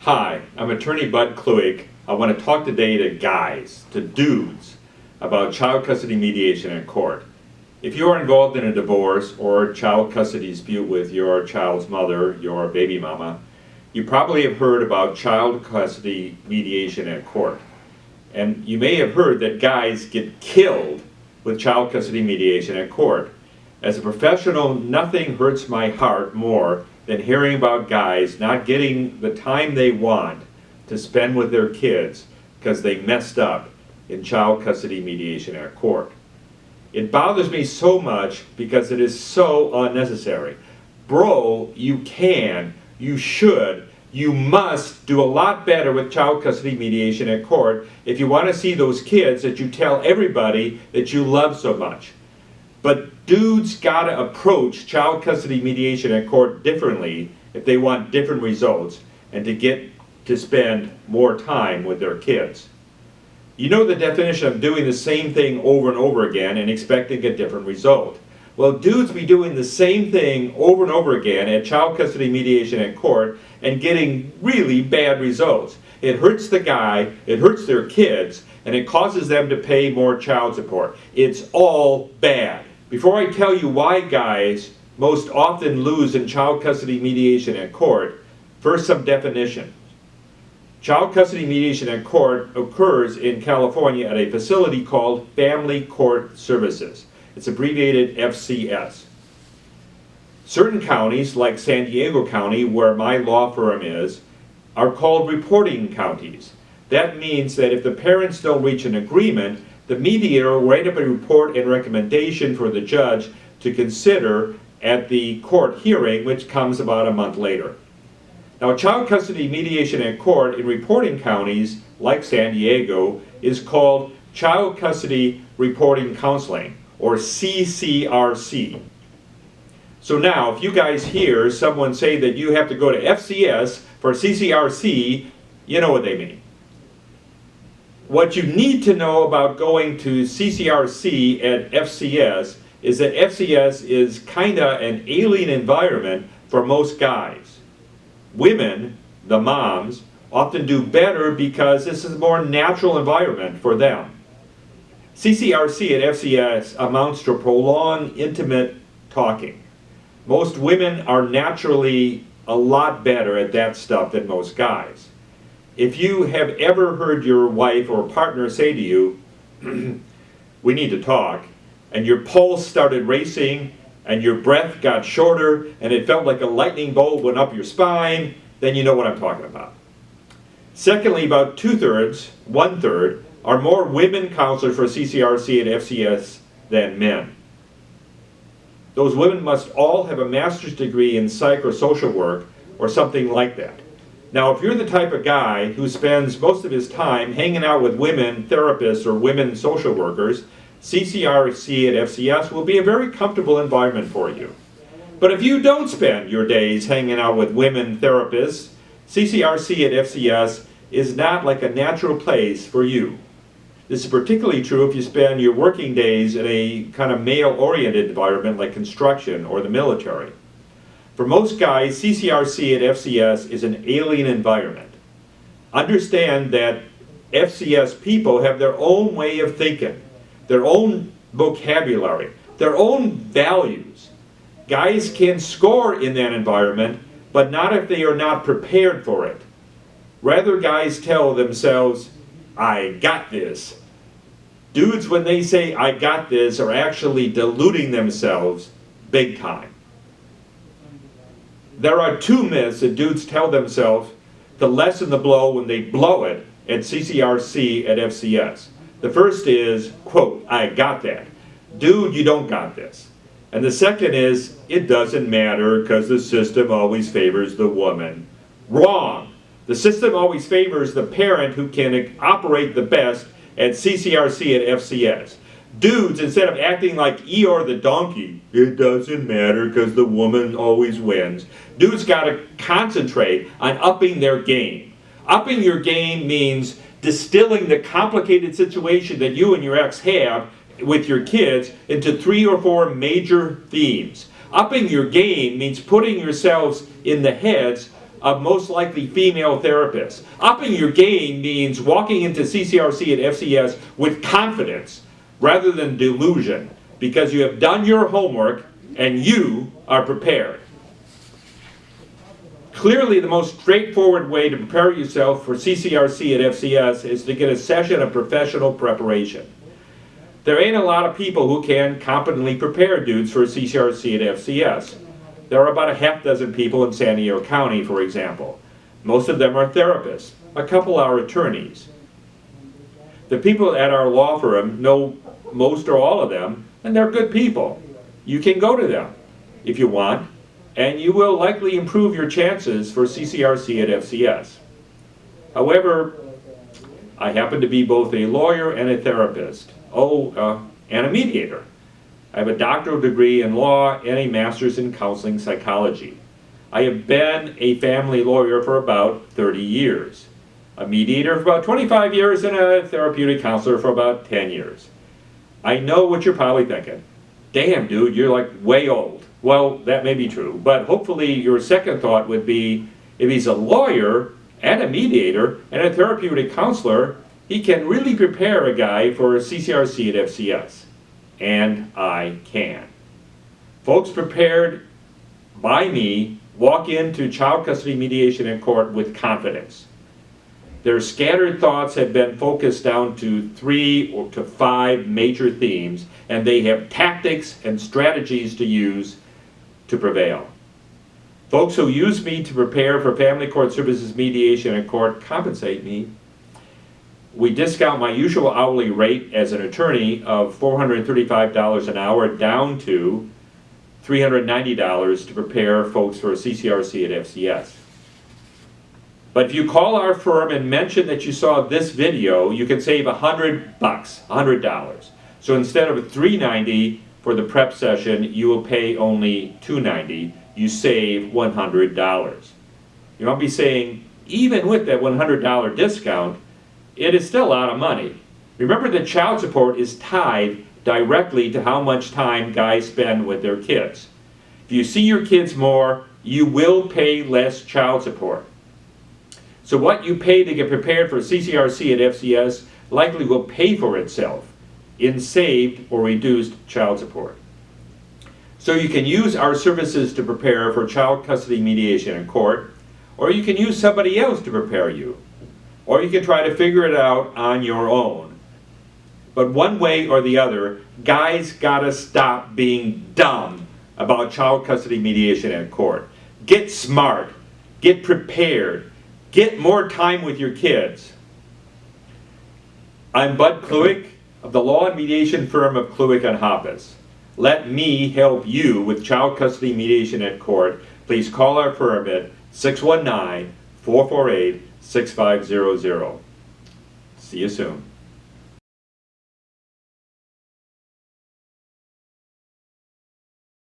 Hi, I'm attorney Bud Kluig. I want to talk today to guys, to dudes, about child custody mediation in court. If you are involved in a divorce or child custody dispute with your child's mother, your baby mama, you probably have heard about child custody mediation at court. And you may have heard that guys get killed with child custody mediation at court. As a professional, nothing hurts my heart more than hearing about guys not getting the time they want to spend with their kids because they messed up in child custody mediation at court. It bothers me so much because it is so unnecessary. Bro, you can, you should, you must do a lot better with child custody mediation at court if you want to see those kids that you tell everybody that you love so much. But dudes gotta approach child custody mediation at court differently if they want different results and to get to spend more time with their kids. You know the definition of doing the same thing over and over again and expecting a different result. Well, dudes be doing the same thing over and over again at child custody mediation at court and getting really bad results. It hurts the guy, it hurts their kids, and it causes them to pay more child support. It's all bad. Before I tell you why guys most often lose in child custody mediation at court, first some definition. Child custody mediation at court occurs in California at a facility called Family Court Services. It's abbreviated FCS. Certain counties, like San Diego County, where my law firm is, are called reporting counties. That means that if the parents don't reach an agreement, the mediator will write up a report and recommendation for the judge to consider at the court hearing, which comes about a month later. Now, child custody mediation at court in reporting counties like San Diego is called Child Custody Reporting Counseling, or CCRC. So now, if you guys hear someone say that you have to go to FCS for CCRC, you know what they mean. What you need to know about going to CCRC at FCS is that FCS is kinda an alien environment for most guys. Women, the moms, often do better because this is a more natural environment for them. CCRC at FCS amounts to prolonged, intimate talking. Most women are naturally a lot better at that stuff than most guys. If you have ever heard your wife or partner say to you, we need to talk, and your pulse started racing, and your breath got shorter, and it felt like a lightning bolt went up your spine, then you know what I'm talking about. Secondly, about 2/3, 1/3, are more women counselors for CCRC and FCS than men. Those women must all have a master's degree in psych or social work, or something like that. Now, if you're the type of guy who spends most of his time hanging out with women therapists or women social workers, CCRC at FCS will be a very comfortable environment for you. But if you don't spend your days hanging out with women therapists, CCRC at FCS is not like a natural place for you. This is particularly true if you spend your working days in a kind of male-oriented environment like construction or the military. For most guys, CCRC at FCS is an alien environment. Understand that FCS people have their own way of thinking, their own vocabulary, their own values. Guys can score in that environment, but not if they are not prepared for it. Rather, guys tell themselves, I got this. Dudes, when they say, I got this, are actually deluding themselves big time. There are two myths that dudes tell themselves to lessen the blow when they blow it at CCRC at FCS. The first is, quote, I got that. Dude, you don't got this. And the second is, it doesn't matter because the system always favors the woman. Wrong. The system always favors the parent who can operate the best at CCRC at FCS. Dudes, instead of acting like Eeyore the donkey, it doesn't matter because the woman always wins. Dudes gotta concentrate on upping their game. Upping your game means distilling the complicated situation that you and your ex have with your kids into 3 or 4 major themes. Upping your game means putting yourselves in the heads of most likely female therapists. Upping your game means walking into CCRC and FCS with confidence rather than delusion, because you have done your homework and you are prepared. Clearly, the most straightforward way to prepare yourself for CCRC and FCS is to get a session of professional preparation. There ain't a lot of people who can competently prepare dudes for CCRC and FCS. There are about a half dozen people in San Diego County, for example. Most of them are therapists. A couple are attorneys. The people at our law firm know most or all of them, and they're good people. You can go to them if you want, and you will likely improve your chances for CCRC and FCS. However, I happen to be both a lawyer and a therapist. And a mediator. I have a doctoral degree in law and a master's in counseling psychology. I have been a family lawyer for about 30 years, a mediator for about 25 years, and a therapeutic counselor for about 10 years. I know what you're probably thinking. Damn, dude, you're like way old. Well, that may be true, but hopefully your second thought would be, if he's a lawyer and a mediator and a therapeutic counselor, he can really prepare a guy for CCRC and FCS. And I can. Folks prepared by me walk into child custody mediation in court with confidence. Their scattered thoughts have been focused down to 3 or to 5 major themes, and they have tactics and strategies to use to prevail. Folks who use me to prepare for family court services mediation in court compensate me. We discount my usual hourly rate as an attorney of $435 an hour down to $390 to prepare folks for a CCRC and FCS. But if you call our firm and mention that you saw this video, you can save $100. So instead of $390 for the prep session, you will pay only $290. You save $100. You might be saying, even with that $100 discount, it is still a lot of money. Remember that child support is tied directly to how much time guys spend with their kids. If you see your kids more, you will pay less child support. So what you pay to get prepared for CCRC and FCS likely will pay for itself in saved or reduced child support. So you can use our services to prepare for child custody mediation in court, or you can use somebody else to prepare you. Or you can try to figure it out on your own. But one way or the other, guys gotta stop being dumb about child custody mediation in court. Get smart, get prepared, get more time with your kids. I'm Bud Kluik of the law and mediation firm of Kluik and Hoppus. Let me help you with child custody mediation at court. Please call our firm at 619-448-6500. See you soon.